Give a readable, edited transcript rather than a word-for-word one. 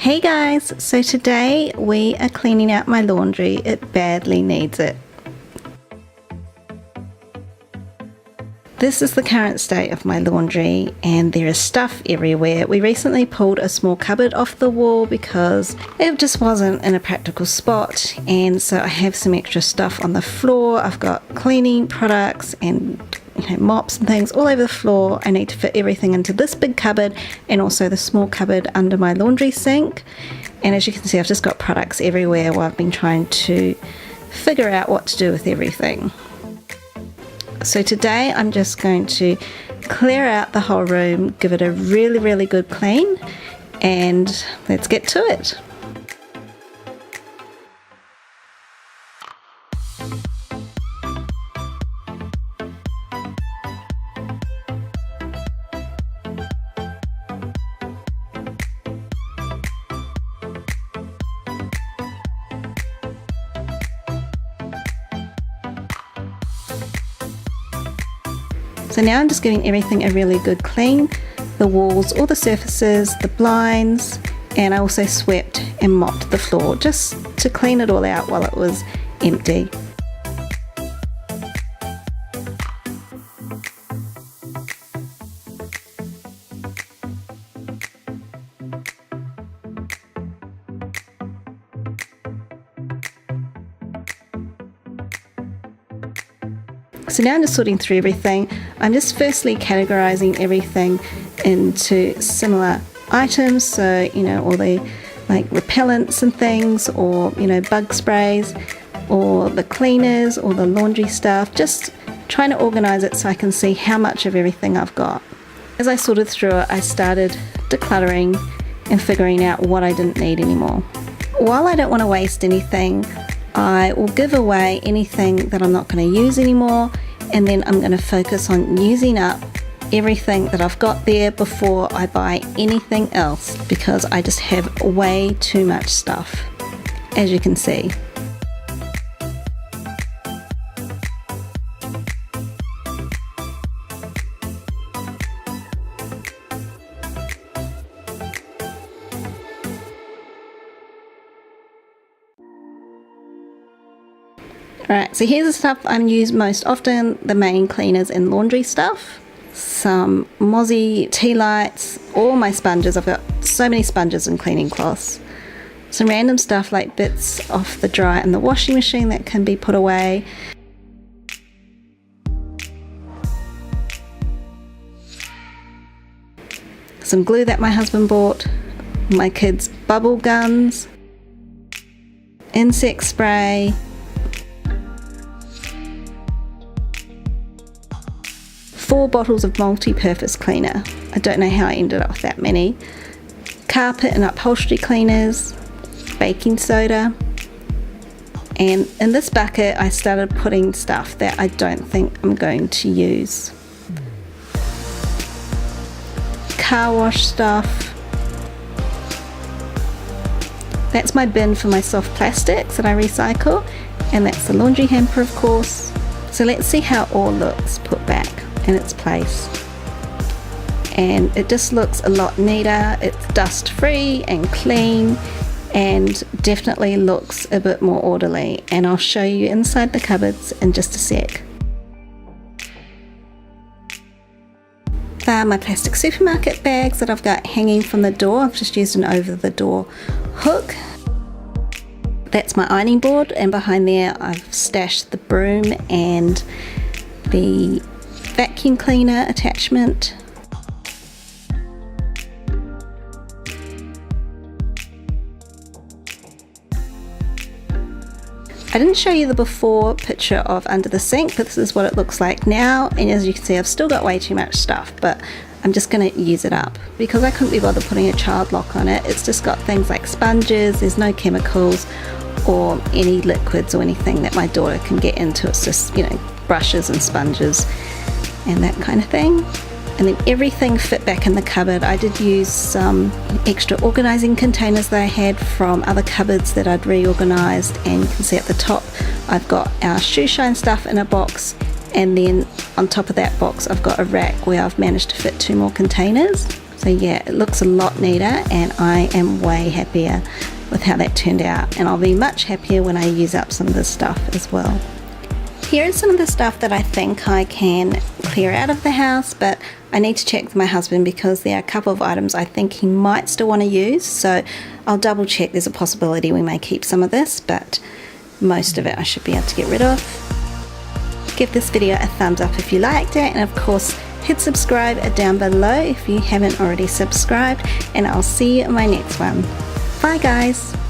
Hey guys, so today we are cleaning out my laundry. It badly needs it. This is the current state of my laundry and there is stuff everywhere. We recently pulled a small cupboard off the wall because it just wasn't in a practical spot, and so I have some extra stuff on the floor. I've got cleaning products and mops and things all over the floor. I need to fit everything into this big cupboard and also the small cupboard under my laundry sink. And as you can see, I've just got products everywhere while I've been trying to figure out what to do with everything. So today I'm just going to clear out the whole room, give it a really good clean, and let's get to it. So now I'm just giving everything a really good clean, the walls, all the surfaces, the blinds, and I also swept and mopped the floor just to clean it all out while it was empty. So now I'm just sorting through everything. I'm just firstly categorizing everything into similar items, so all the like repellents and things, or bug sprays, or the cleaners, or the laundry stuff, just trying to organize it so I can see how much of everything I've got. As I sorted through it, I started decluttering and figuring out what I didn't need anymore. While I don't want to waste anything, I will give away anything that I'm not going to use anymore, and then I'm going to focus on using up everything that I've got there before I buy anything else, because I just have way too much stuff, as you can see. Alright, so here's the stuff I'm used most often, the main cleaners and laundry stuff. Some Mozzie tea lights, all my sponges. I've got so many sponges and cleaning cloths. Some random stuff like bits off the dryer and the washing machine that can be put away. Some glue that my husband bought, my kids' bubble guns, insect spray, 4 bottles of multi-purpose cleaner. I don't know how I ended up with that many. Carpet and upholstery cleaners, baking soda, and in this bucket I started putting stuff that I don't think I'm going to use. Car wash stuff. That's my bin for my soft plastics that I recycle, and that's the laundry hamper, of course. So let's see how it all looks put back in its place, and it just looks a lot neater. It's dust free and clean, and definitely looks a bit more orderly, and I'll show you inside the cupboards in just a sec. My plastic supermarket bags that I've got hanging from the door. I've just used an over the door hook. That's my ironing board, and behind there I've stashed the broom and the vacuum cleaner attachment. I didn't show you the before picture of under the sink, but this is what it looks like now, and as you can see I've still got way too much stuff, but I'm just going to use it up because I couldn't be bothered putting a child lock on it. It's just got things like sponges, there's no chemicals or any liquids or anything that my daughter can get into. It's just brushes and sponges and that kind of thing. And then everything fit back in the cupboard. I did use some extra organizing containers that I had from other cupboards that I'd reorganized, and you can see at the top I've got our shoe shine stuff in a box, and then on top of that box I've got a rack where I've managed to fit 2 more containers. So yeah, it looks a lot neater, and I am way happier with how that turned out, and I'll be much happier when I use up some of this stuff as well. Here is some of the stuff that I think I can clear out of the house, but I need to check with my husband because there are a couple of items I think he might still want to use, so I'll double check. There's a possibility we may keep some of this, but most of it I should be able to get rid of. Give this video a thumbs up if you liked it, and of course hit subscribe down below if you haven't already subscribed, and I'll see you in my next one. Bye guys!